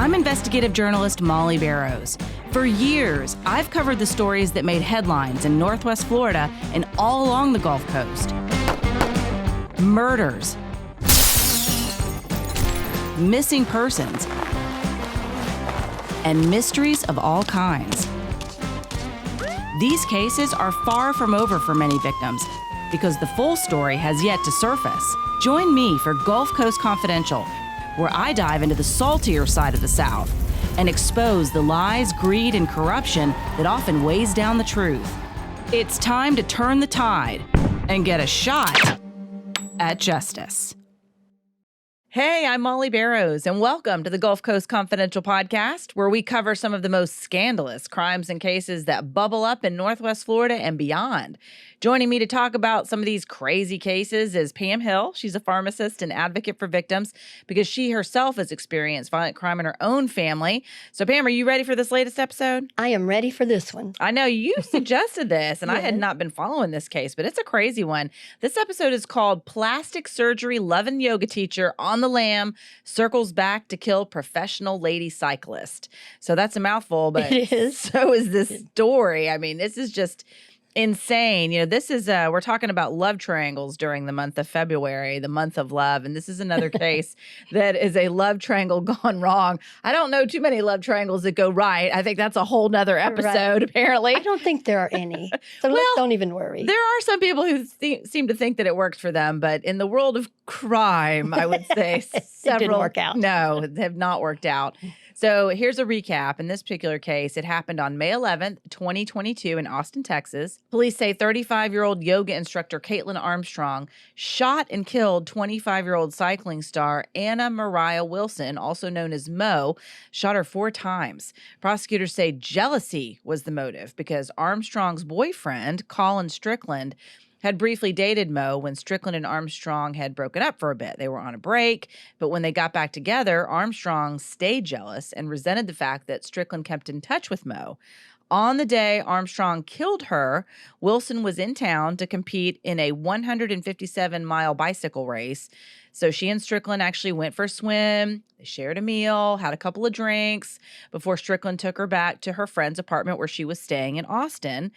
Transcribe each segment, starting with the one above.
I'm investigative journalist Molly Barrows. For years, I've covered the stories that made headlines in Northwest Florida and all along the Gulf Coast. Murders, missing persons, and mysteries of all kinds. These cases are far from over for many victims because the full story has yet to surface. Join me for Gulf Coast Confidential, where I dive into the saltier side of the South and expose the lies, greed, and corruption that often weighs down the truth. It's time to turn the tide and get a shot at justice. Hey, I'm Molly Barrows, and welcome to the Gulf Coast Confidential podcast, where we cover some of the most scandalous crimes and cases that bubble up in Northwest Florida and beyond. Joining me to talk about some of these crazy cases is Pam Hill. She's a pharmacist and advocate for victims because she herself has experienced violent crime in her own family. So, Pam, are you ready for this latest episode? I am ready for this one. I know you suggested this, and Yes. I had not been following this case, but it's a crazy one. This episode is called Plastic Surgery Loving Yoga Teacher on the Lam Circles Back to Kill Professional Lady Cyclist. So that's a mouthful, but It is. So is this story. I mean, this is just insane. You know, this is, we're talking about love triangles during the month of February, the month of love. And this is another case that is a love triangle gone wrong. I don't know too many love triangles that go right. I think that's a whole nother episode, apparently. I don't think there are any. So Well, don't even worry. There are some people who seem to think that it works for them, but in the world of crime, I would say several didn't work out. No, they have not worked out. So here's a recap. In this particular case, it happened on May 11th, 2022 in Austin, Texas. Police say 35-year-old yoga instructor Kaitlyn Armstrong shot and killed 25-year-old cycling star Anna Moriah Wilson, also known as Mo, shot her 4 times. Prosecutors say jealousy was the motive because Armstrong's boyfriend, Colin Strickland, had briefly dated Mo when Strickland and Armstrong had broken up for a bit. They were on a break, but when they got back together, Armstrong stayed jealous and resented the fact that Strickland kept in touch with Mo. On the day Armstrong killed her, Wilson was in town to compete in a 157-mile bicycle race. So she and Strickland actually went for a swim. They shared a meal, had a couple of drinks before Strickland took her back to her friend's apartment where she was staying in Austin.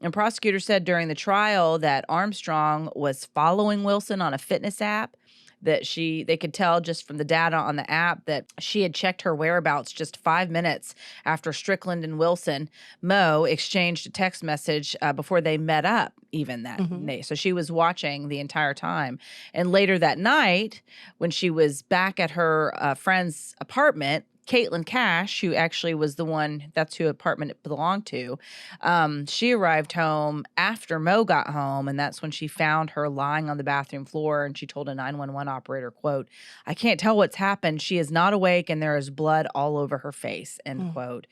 And prosecutors said during the trial that Armstrong was following Wilson on a fitness app, that they could tell just from the data on the app that she had checked her whereabouts just 5 minutes after Strickland and Wilson, Mo, exchanged a text message before they met up even that day. So she was watching the entire time. And later that night, when she was back at her friend's apartment, Caitlin Cash, who actually was the one, that's who apartment it belonged to, she arrived home after Mo got home, and that's when she found her lying on the bathroom floor, and she told a 911 operator, quote, "I can't tell what's happened. She is not awake, and there is blood all over her face," end quote.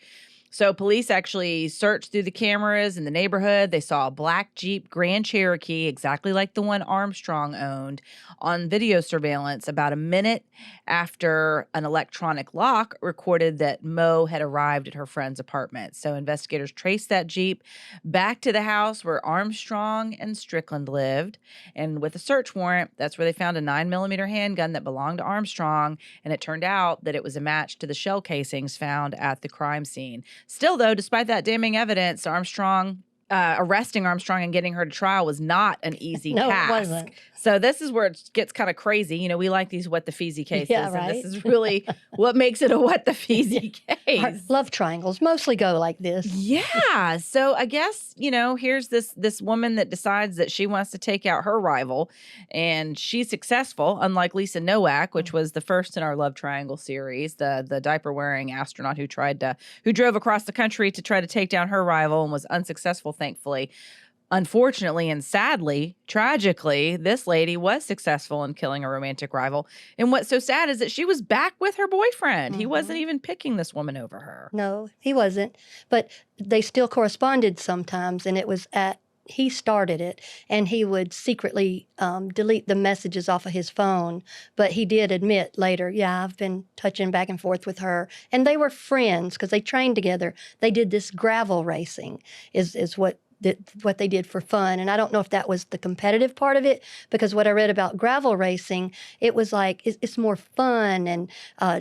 So police actually searched through the cameras in the neighborhood. They saw a black Jeep Grand Cherokee, exactly like the one Armstrong owned, on video surveillance about a minute after an electronic lock recorded that Mo had arrived at her friend's apartment. So investigators traced that Jeep back to the house where Armstrong and Strickland lived. And with a search warrant, that's where they found a 9mm handgun that belonged to Armstrong. And it turned out that it was a match to the shell casings found at the crime scene. Still, though, despite that damning evidence, arresting Armstrong and getting her to trial was not an easy task. No, it wasn't. So this is where it gets kind of crazy. You know, we like these what the feezy cases. Yeah, right. And this is really what makes it a what the feezy case. Our love triangles mostly go like this. Yeah. So I guess, you know, here's this woman that decides that she wants to take out her rival, and she's successful, unlike Lisa Nowak, which was the first in our love triangle series, the diaper-wearing astronaut who drove across the country to try to take down her rival and was unsuccessful, thankfully. Unfortunately and sadly, tragically, this lady was successful in killing a romantic rival. And what's so sad is that she was back with her boyfriend. He wasn't even picking this woman over her. No, he wasn't. But they still corresponded sometimes, and it was he started it, and he would secretly delete the messages off of his phone. But he did admit later, yeah, I've been touching back and forth with her. And they were friends because they trained together. They did this gravel racing is what what they did for fun. And I don't know if that was the competitive part of it, because what I read about gravel racing, it was like it's more fun and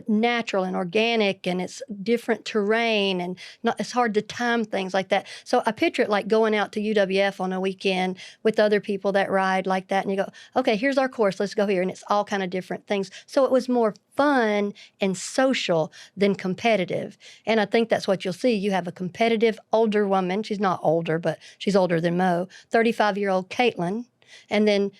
natural and organic, and it's different terrain, and it's hard to time things like that. So I picture it like going out to UWF on a weekend with other people that ride like that, and you go, okay, here's our course, let's go here, and it's all kind of different things. So it was more fun and social than competitive. And I think that's what you'll see. You have a competitive older woman. She's not older, but she's older than Mo, 35-year-old Kaitlyn. And then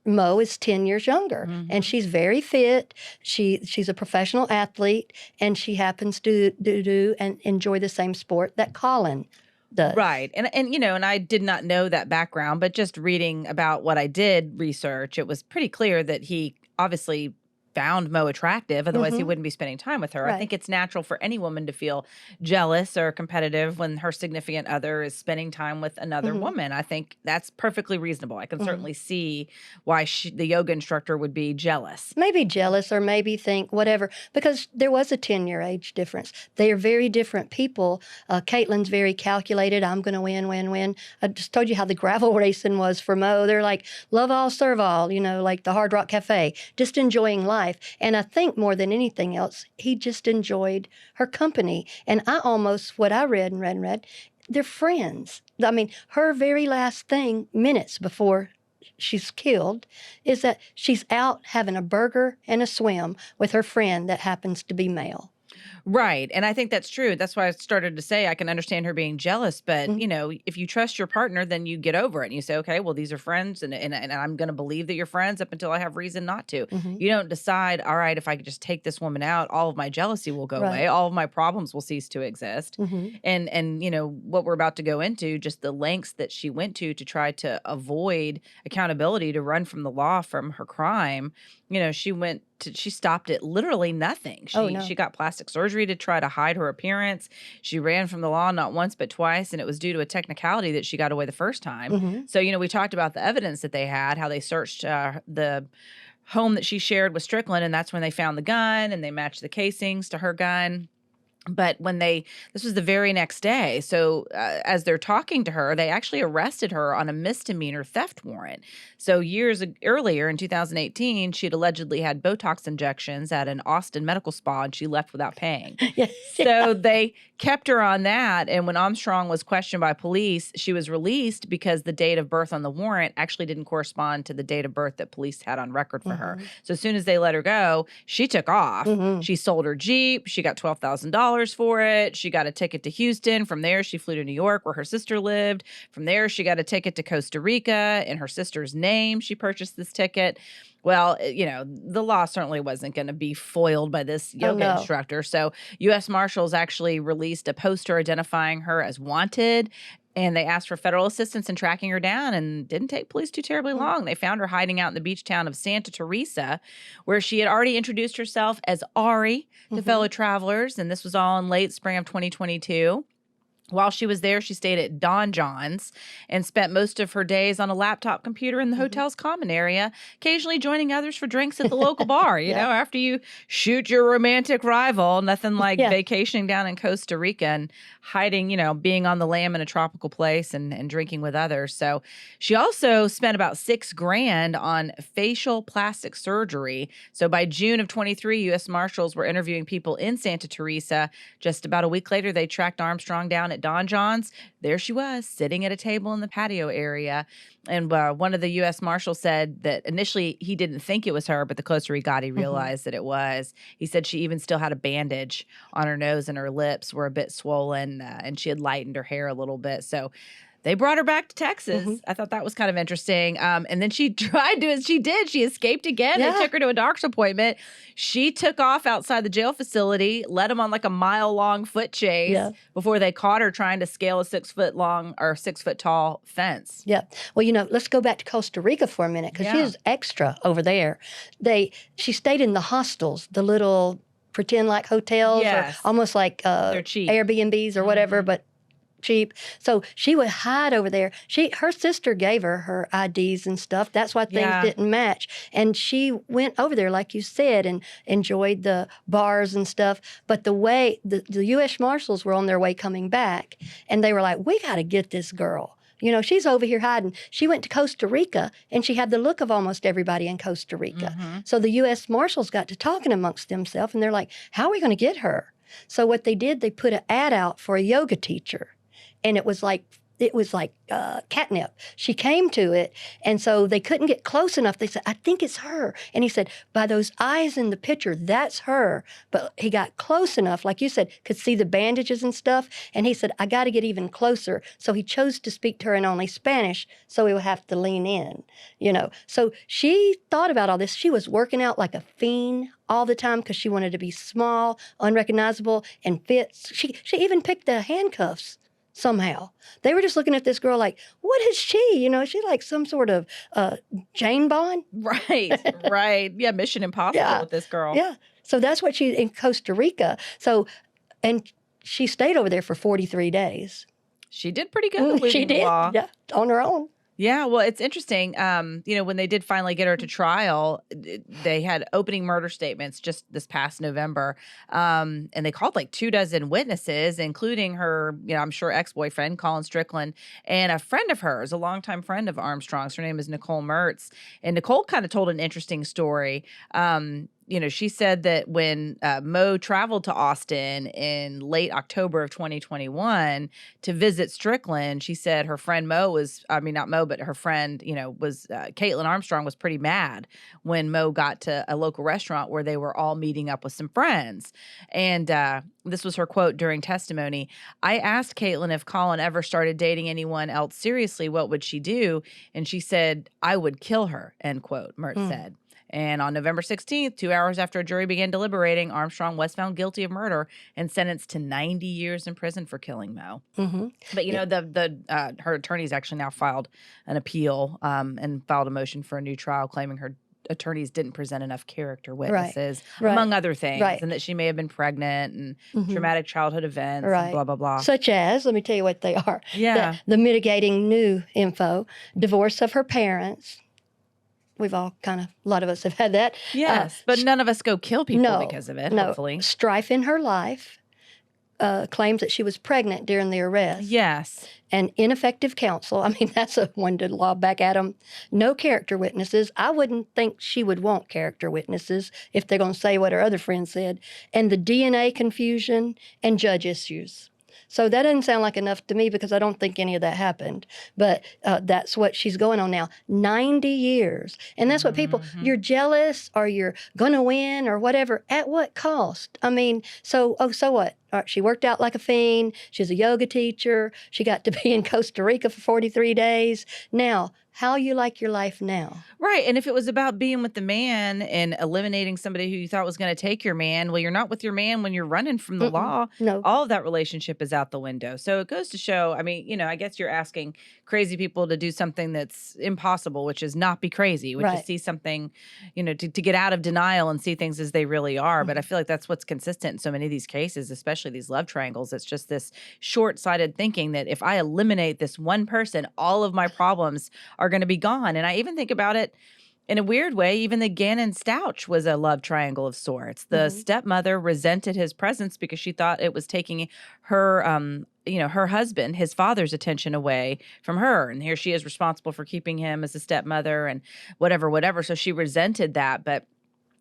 Mo is 10 years younger, and she's very fit. She's a professional athlete, and she happens to do and enjoy the same sport that Colin does. Right. And you know, and I did not know that background, but just reading about what I did research, it was pretty clear that he obviously found Mo attractive. Otherwise, he wouldn't be spending time with her. Right. I think it's natural for any woman to feel jealous or competitive when her significant other is spending time with another woman. I think that's perfectly reasonable. I can certainly see why the yoga instructor would be jealous. Maybe jealous, or maybe think whatever, because there was a 10-year age difference. They are very different people. Kaitlyn's very calculated. I'm going to win. I just told you how the gravel racing was for Mo. They're like, love all, serve all, you know, like the Hard Rock Cafe, just enjoying life. And I think more than anything else, he just enjoyed her company. And what I read, they're friends. I mean, her very last thing, minutes before she's killed, is that she's out having a burger and a swim with her friend that happens to be male. Right. And I think that's true. That's why I started to say I can understand her being jealous. But, you know, if you trust your partner, then you get over it. And you say, okay, well, these are friends, and I'm going to believe that you're friends up until I have reason not to. You don't decide, all right, if I could just take this woman out, all of my jealousy will go away. All of my problems will cease to exist. And, you know, what we're about to go into, just the lengths that she went to try to avoid accountability, to run from the law from her crime. You know, she stopped at literally nothing. She got plastic surgery to try to hide her appearance. She ran from the law not once but twice, and it was due to a technicality that she got away the first time. So, you know, we talked about the evidence that they had, how they searched the home that she shared with Strickland, and that's when they found the gun, and they matched the casings to her gun. But this was the very next day. So as they're talking to her, they actually arrested her on a misdemeanor theft warrant. So years earlier in 2018, she'd allegedly had Botox injections at an Austin medical spa, and she left without paying. So they kept her on that. And when Armstrong was questioned by police, she was released because the date of birth on the warrant actually didn't correspond to the date of birth that police had on record for her. So as soon as they let her go, she took off. She sold her Jeep. She got $12,000 for it. She got a ticket to Houston. From there, she flew to New York, where her sister lived. From there, she got a ticket to Costa Rica in her sister's name. She purchased this ticket. Well, you know, the law certainly wasn't going to be foiled by this yoga instructor. So U.S. Marshals actually released a poster identifying her as wanted. And they asked for federal assistance in tracking her down, and didn't take police too terribly long. They found her hiding out in the beach town of Santa Teresa, where she had already introduced herself as Ari to fellow travelers. And this was all in late spring of 2022. While she was there, she stayed at Don John's and spent most of her days on a laptop computer in the hotel's common area, occasionally joining others for drinks at the local bar. You know, after you shoot your romantic rival, nothing like vacationing down in Costa Rica and hiding, you know, being on the lam in a tropical place and drinking with others. So she also spent about $6,000 on facial plastic surgery. So by June of 23, U.S. Marshals were interviewing people in Santa Teresa. Just about a week later, they tracked Armstrong down at Don John's. There she was, sitting at a table in the patio area. And one of the U.S. Marshals said that initially he didn't think it was her, but the closer he got, he realized that it was. He said she even still had a bandage on her nose, and her lips were a bit swollen, and she had lightened her hair a little bit. So they brought her back to Texas. I thought that was kind of interesting. And then she tried to, she escaped again. They took her to a doctor's appointment. She took off outside the jail facility, led them on like a mile-long foot chase before they caught her trying to scale a 6-foot-tall fence. Well, you know, let's go back to Costa Rica for a minute, because she was extra over there. She stayed in the hostels, the little pretend-like hotels, or almost like they're cheap Airbnbs or whatever, but cheap. So she would hide over there. Her sister gave her IDs and stuff. That's why things didn't match. And she went over there, like you said, and enjoyed the bars and stuff. But the way the U.S. Marshals were on their way coming back, and they were like, we got to get this girl. She's over here hiding. She went to Costa Rica, and she had the look of almost everybody in Costa Rica. Mm-hmm. So the U.S. Marshals got to talking amongst themselves, and they're like, how are we going to get her? So what they did, they put an ad out for a yoga teacher, and it was like catnip. She came to it, and so they couldn't get close enough. They said, I think it's her. And he said, by those eyes in the picture, that's her. But he got close enough, like you said, could see the bandages and stuff. And he said, I got to get even closer. So he chose to speak to her in only Spanish, so he would have to lean in, So she thought about all this. She was working out like a fiend all the time because she wanted to be small, unrecognizable, and fit. She even picked the handcuffs. Somehow they were just looking at this girl like, what is she? She like some sort of Jane Bond. Right. Yeah, Mission Impossible with this girl. Yeah. So that's what she in Costa Rica. So, and she stayed over there for 43 days. She did pretty good. She did. Yeah, on her own. Yeah, well, it's interesting. When they did finally get her to trial, they had opening murder statements just this past November. And they called like 24 witnesses, including her, I'm sure ex-boyfriend, Colin Strickland, and a friend of hers, a longtime friend of Armstrong's. Her name is Nicole Mertz. And Nicole kind of told an interesting story. She said that when Mo traveled to Austin in late October of 2021 to visit Strickland, she said her friend not Mo, but her friend, was Kaitlyn Armstrong was pretty mad when Mo got to a local restaurant where they were all meeting up with some friends. And this was her quote during testimony. I asked Kaitlyn if Colin ever started dating anyone else seriously, what would she do? And she said, I would kill her, end quote, Mertz said. And on November 16th, 2 hours after a jury began deliberating, Armstrong was found guilty of murder and sentenced to 90 years in prison for killing Mo. Mm-hmm. But, her attorneys actually now filed an appeal and filed a motion for a new trial, claiming her attorneys didn't present enough character witnesses, among other things, and that she may have been pregnant and traumatic childhood events, and blah, blah, blah. Such as, let me tell you what they are. Yeah. The mitigating new info, divorce of her parents. We've all a lot of us have had that. Yes, but none of us go kill people because of it, hopefully. Strife in her life, claims that she was pregnant during the arrest. Yes. And ineffective counsel. I mean, that's a one to lob back at them. No character witnesses. I wouldn't think she would want character witnesses if they're going to say what her other friend said. And the DNA confusion and judge issues. So that doesn't sound like enough to me because I don't think any of that happened. But that's what she's going on now. 90 years. And that's what people, you're jealous or you're going to win or whatever. At what cost? I mean, so what? All right, she worked out like a fiend. She's a yoga teacher. She got to be in Costa Rica for 43 days. Now, how you like your life now? Right. And if it was about being with the man and eliminating somebody who you thought was going to take your man, well, you're not with your man when you're running from the law. No. All of that relationship is out the window. So it goes to show, I guess you're asking crazy people to do something that's impossible, which is not be crazy, which is see something, to get out of denial and see things as they really are. But I feel like that's what's consistent in so many of these cases, especially these love triangles. It's just this short-sighted thinking that if I eliminate this one person, all of my problems are going to be gone. And I even think about it in a weird way. Even the Gannon Stouch was a love triangle of sorts. The stepmother resented his presence because she thought it was taking her, her husband, his father's attention away from her. And here she is responsible for keeping him as a stepmother and whatever. So she resented that. But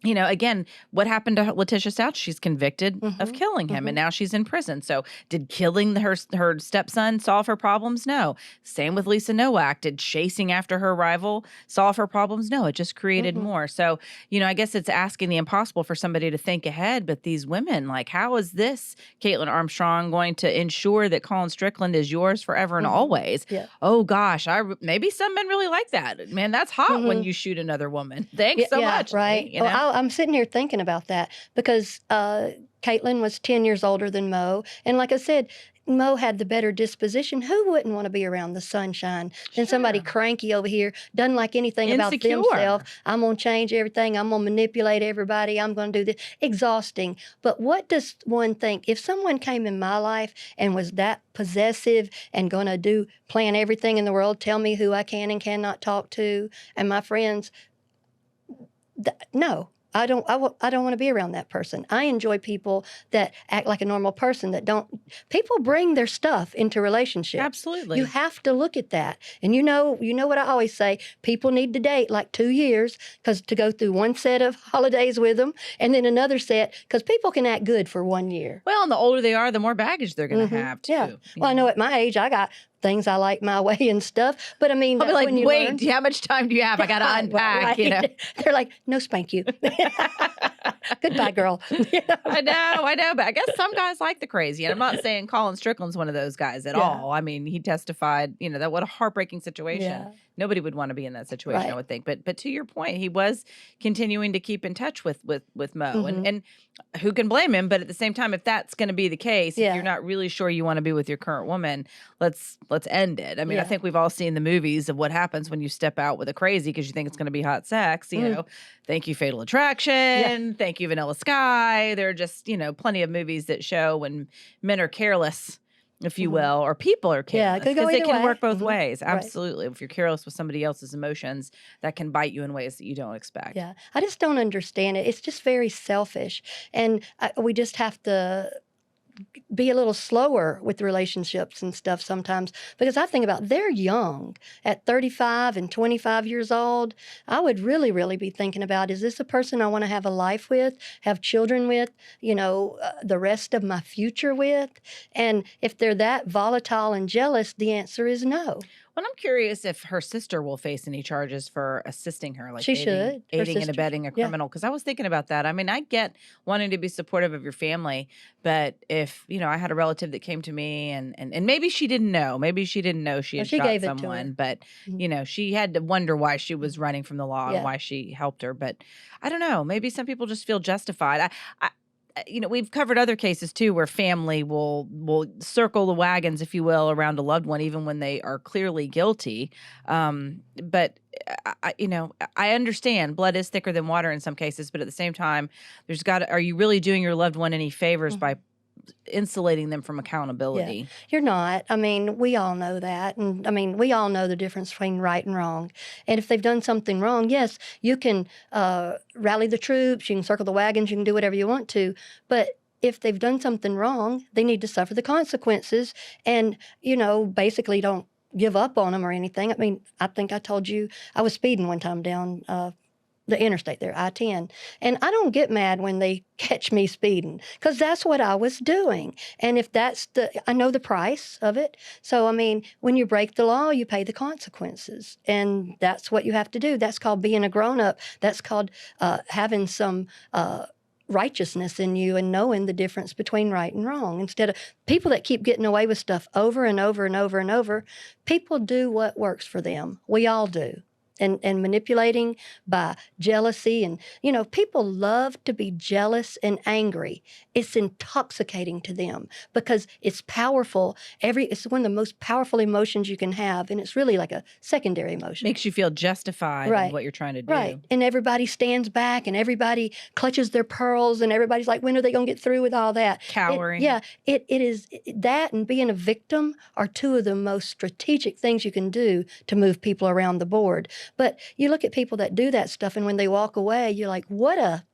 again, what happened to Letitia Stouch? She's convicted of killing him, and now she's in prison. So did killing her stepson solve her problems? No. Same with Lisa Nowak. Did chasing after her rival solve her problems? No. It just created more. So, I guess it's asking the impossible for somebody to think ahead. But these women, like, how is this Kaitlyn Armstrong going to ensure that Colin Strickland is yours forever and always? Yeah. Oh, gosh. Maybe some men really like that. Man, that's hot when you shoot another woman. Thanks so much. Right. I'm sitting here thinking about that because Kaitlyn was 10 years older than Mo. And like I said, Mo had the better disposition. Who wouldn't want to be around the sunshine than somebody cranky over here, doesn't like anything about themselves? I'm going to change everything. I'm going to manipulate everybody. I'm going to do this. Exhausting. But what does one think? If someone came in my life and was that possessive and going to plan everything in the world, tell me who I can and cannot talk to, and my friends, no. I don't want to be around that person. I enjoy people that act like a normal person, that don't. People bring their stuff into relationships. Absolutely. You have to look at that. And you know what I always say, people need to date like 2 years because to go through one set of holidays with them and then another set, because people can act good for 1 year. Well, and the older they are, the more baggage they're going to have too. Yeah. Well, I know at my age, I got things I like my way and stuff. But I mean, I'll be like, when you wait, learn, how much time do you have? I got to unpack, right. you know. They're like, no, spank you. Goodbye, girl. I know, but I guess some guys like the crazy. And I'm not saying Colin Strickland's one of those guys at all. I mean, he testified, you know, that what a heartbreaking situation. Yeah. Nobody would want to be in that situation, Right. I would think. But to your point, he was continuing to keep in touch with Mo, and who can blame him? But at the same time, if that's going to be the case, if you're not really sure you want to be with your current woman, let's end it. I mean, I think we've all seen the movies of what happens when you step out with a crazy because you think it's going to be hot sex. You know, thank you, Fatal Attraction. Thank you, Vanilla Sky. There are just, you know, plenty of movies that show when men are careless, if you will, or people are careless. It could go because it can either work way. both ways. Right. Absolutely. If you're careless with somebody else's emotions, that can bite you in ways that you don't expect. Yeah. I just don't understand it. It's just very selfish. And we just have to be a little slower with relationships and stuff sometimes, because I think about they're young at 35 and 25 years old. I would really, really be thinking about, is this a person I want to have a life with, have children with, you know, the rest of my future with? And if they're that volatile and jealous, the answer is no. Well, I'm curious if her sister will face any charges for assisting her, like She should. Her aiding and sister. abetting a criminal. Because I was thinking about that. I mean, I get wanting to be supportive of your family, but if, you know, I had a relative that came to me and maybe she didn't know, she had she shot gave it to her. someone, but you know, she had to wonder why she was running from the law and Yeah. why she helped her. But I don't know, maybe some people just feel justified. You know, we've covered other cases too where family will circle the wagons, if you will, around a loved one, even when they are clearly guilty. But you know, I understand blood is thicker than water in some cases, but at the same time, are you really doing your loved one any favors by insulating them from accountability? Yeah. You're not. I mean, we all know that. And I mean, we all know the difference between right and wrong. And if they've done something wrong, yes, you can rally the troops, you can circle the wagons, you can do whatever you want to. But if they've done something wrong, they need to suffer the consequences and, you know, basically don't give up on them or anything. I mean, I think I told you I was speeding one time down the interstate there, I-10. And I don't get mad when they catch me speeding because that's what I was doing. And if I know the price of it. So, I mean, when you break the law, you pay the consequences. And that's what you have to do. That's called being a grown-up. That's called having some righteousness in you and knowing the difference between right and wrong. Instead of people that keep getting away with stuff over and over and over and over, people do what works for them. We all do. And manipulating by jealousy. And, you know, people love to be jealous and angry. It's intoxicating to them because it's powerful. It's one of the most powerful emotions you can have. And it's really like a secondary emotion. Makes you feel justified in what you're trying to do. Right. And everybody stands back and everybody clutches their pearls and everybody's like, when are they going to get through with all that? Cowering. It is that and being a victim are two of the most strategic things you can do to move people around the board. But you look at people that do that stuff, and when they walk away, you're like, whatever.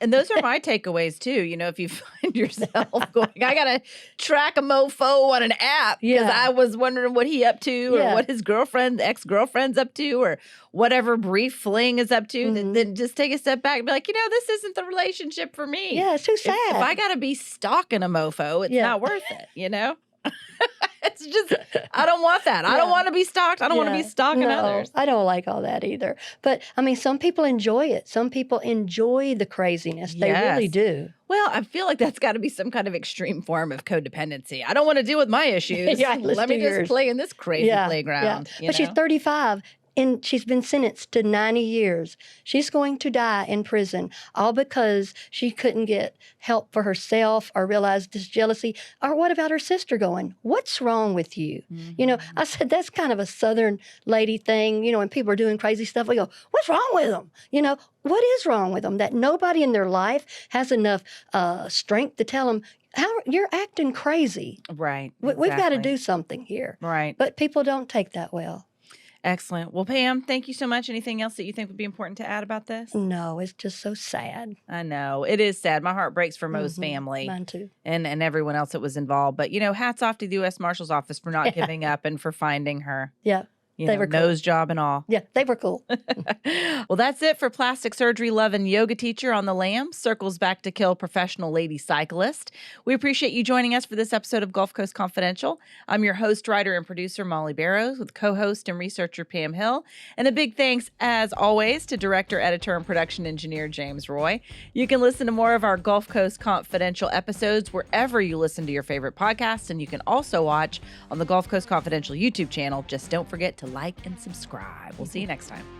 And those are my takeaways too. You know, if you find yourself going, I got to track a mofo on an app because I was wondering what he up to or what his ex-girlfriend's up to or whatever brief fling is up to, then just take a step back and be like, you know, this isn't the relationship for me. Yeah, it's too sad. If I got to be stalking a mofo, it's not worth it, you know? It's just, I don't want that. I don't want to be stalked. I don't want to be stalking others. I don't like all that either. But, I mean, some people enjoy it. Some people enjoy the craziness. They really do. Well, I feel like that's got to be some kind of extreme form of codependency. I don't want to deal with my issues. Let me just play in this crazy playground. But she's 35. And she's been sentenced to 90 years. She's going to die in prison, all because she couldn't get help for herself or realize this jealousy. Or what about her sister going, what's wrong with you? You know, I said, that's kind of a Southern lady thing. You know, when people are doing crazy stuff, we go, what's wrong with them? You know, what is wrong with them? That nobody in their life has enough strength to tell them, you're acting crazy. Right. We've got to do something here. Right. But people don't take that well. Excellent. Well, Pam, thank you so much. Anything else that you think would be important to add about this? No, it's just so sad. I know. It is sad. My heart breaks for Mo's family Mine too. and everyone else that was involved. But, hats off to the U.S. Marshal's Office for not giving up and for finding her. Yeah. They were cool. Nose job and all. Yeah, they were cool. Well, that's it for plastic surgery loving yoga teacher on the lam. Circles back to kill professional lady cyclist. We appreciate you joining us for this episode of Gulf Coast Confidential. I'm your host, writer, and producer, Molly Barrows, with co-host and researcher Pam Hill. And a big thanks, as always, to director, editor, and production engineer James Roy. You can listen to more of our Gulf Coast Confidential episodes wherever you listen to your favorite podcasts. And you can also watch on the Gulf Coast Confidential YouTube channel. Just don't forget to like and subscribe. We'll see you next time.